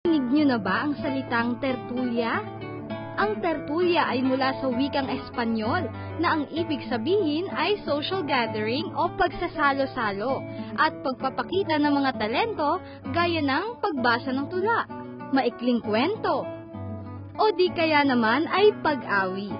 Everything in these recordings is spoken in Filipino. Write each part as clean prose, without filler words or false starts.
Narinig niyo na ba ang salitang tertulya? Ang tertulya ay mula sa wikang Espanyol na ang ibig sabihin ay social gathering o pagsasalo-salo at pagpapakita ng mga talento gaya ng pagbasa ng tula, maikling kwento, o di kaya naman ay pag-awi.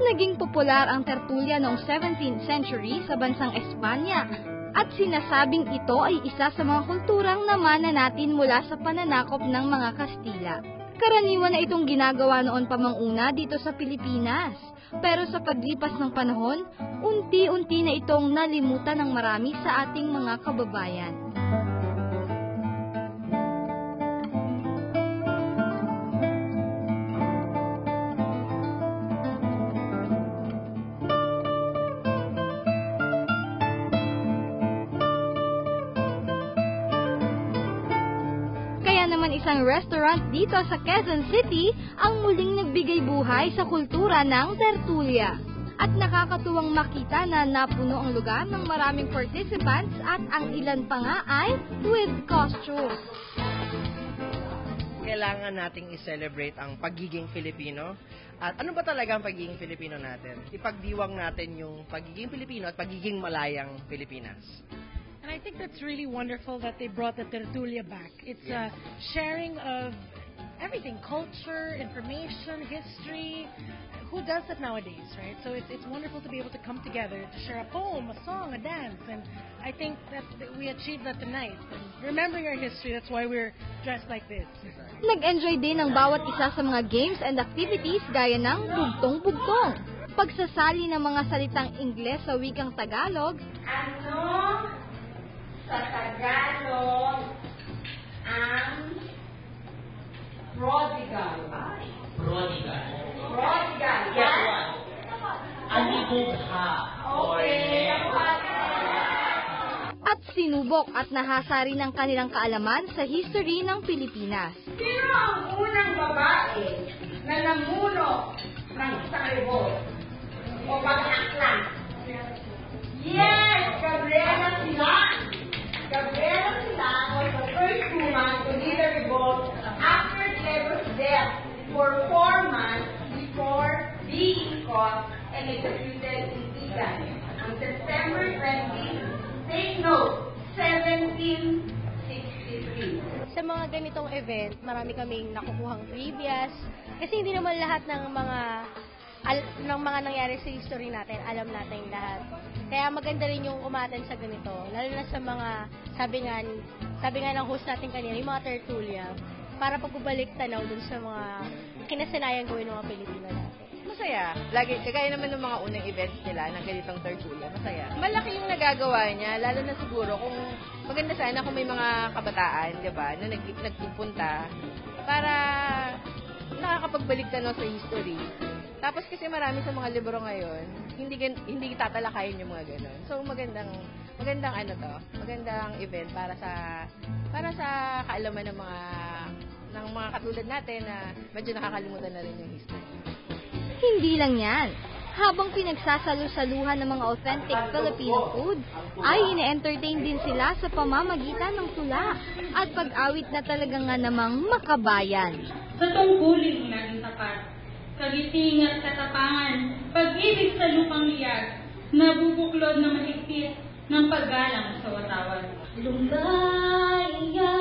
Naging popular ang tertulya noong 17th century sa bansang Espanya at sinasabing ito ay isa sa mga kulturang namana natin mula sa pananakop ng mga Kastila. Karaniwan na itong ginagawa noon pa mang una dito sa Pilipinas. Pero sa paglipas ng panahon, unti-unti na itong nalimutan ng marami sa ating mga kababayan. Isang restaurant dito sa Quezon City ang muling nagbigay buhay sa kultura ng tertulya. At nakakatuwang makita na napuno ang lugar ng maraming participants at ang ilan pa nga ay with costume. Kailangan nating i-celebrate ang pagiging Filipino. At ano ba talaga ang pagiging Filipino natin? Ipagdiwang natin yung pagiging Filipino at pagiging malayang Pilipinas. And I think that's really wonderful that they brought the tertulia back. It's a sharing of everything, culture, information, history. Who does that nowadays, right? So it's wonderful to be able to come together to share a poem, a song, a dance. And I think that we achieved that tonight. And remembering our history, that's why we're dressed like this. Nag-enjoy din ang bawat isa sa mga games and activities gaya ng bugtong-bugtong, pagsasali ng mga salitang Ingles sa wikang Tagalog, sa Tagalog ang prodigal. Prodigal. Guess what? Alibugha. Okay. at sinubok at nahasa rin ang kanilang kaalaman sa history ng Pilipinas. Sino ang unang babae na namuno ng isang revolt o pag-aklan? Yes! Gabriela Silang! Gabriela Silang was the first woman to lead a revolt after Clever's death for 4 months before being caught and executed in Igan on September 20, take note, 1763. Sa mga ganitong event, marami kaming nakukuhang previous kasi hindi naman lahat ng mga nangyari sa history natin, alam natin lahat. Kaya maganda rin yung umaten sa ganito, lalo na sa mga, sabi nga ng host natin kanina, yung mga tertulia, para pagbabalik tanaw dun sa mga kinasanayan gawin ng mga Pilipino natin. Masaya. Lagi, kagaya naman ng mga unang events nila ng ganitong tertulia, masaya. Malaki yung nagagawa niya, lalo na siguro kung maganda sana kung may mga kabataan, di ba, na nagpupunta para nakakapagbalik tanaw sa history. Tapos kasi marami sa mga libro ngayon, hindi tatalakayin yung mga gano'n. So magandang event para sa kaalaman ng mga katulad natin na medyo nakakalimutan na rin yung history. Hindi lang yan. Habang pinagsasalo-saluhan ng mga authentic Filipino food, ay ine-entertain din sila sa pamamagitan ng tula at pag-awit na talaga nga namang makabayan. Sa tungkulin ng tapat, kagiting at katapangan, pag-ibig sa lupang liyag, nabubuklod na mahigpit ng paggalang sa watawan. Lumaya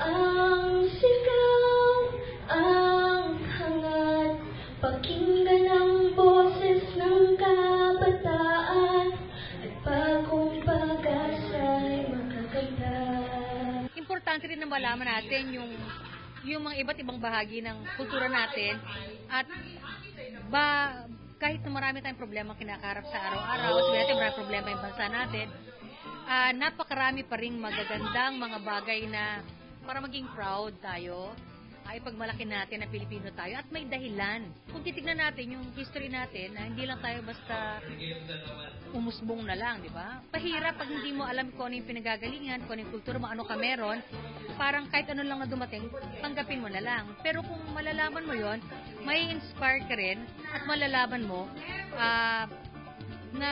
ang sigaw, ang hangat, pakinggan ang boses ng kabataan, at bagong pag-asa'y makaganda. Importante rin na malaman natin yung mga iba't ibang bahagi ng kultura natin at kahit na marami tayong problema kinakaharap sa araw-araw, sabi natin maraming problema yung bansa natin, napakarami pa rin magagandang mga bagay na para maging proud tayo, ipagmalaki natin na Pilipino tayo at may dahilan. Kung titignan natin yung history natin, na hindi lang tayo basta umusbong na lang, di ba? Pahirap pag hindi mo alam kung ano yung pinagagalingan, kung ano yung kultura mo, ano ka meron, parang kahit ano lang na dumating, tanggapin mo na lang. Pero kung malalaman mo yon, may inspire ka rin at malalaman mo na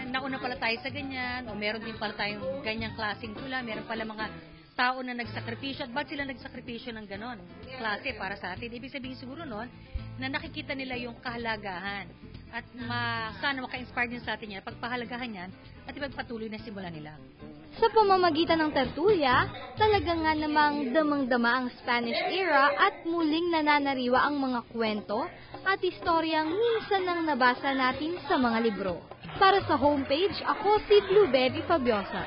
nauna pala tayo sa ganyan, o meron din pala tayong ganyang klaseng tula, meron pala mga tao na nagsakripisyo at ba't sila nagsakripisyo ng ganon klase para sa atin. Ibig sabihin siguro nun, na nakikita nila yung kahalagahan at sana maka-inspire din sa atin yan, pagpahalagahan yan at ipagpatuloy na simula nila. Sa pamamagitan ng tertulya, talaga nga namang damang-dama ang Spanish era at muling nananariwa ang mga kwento at istoryang minsan nang nabasa natin sa mga libro. Para sa homepage, ako si Blueberry Fabiosa.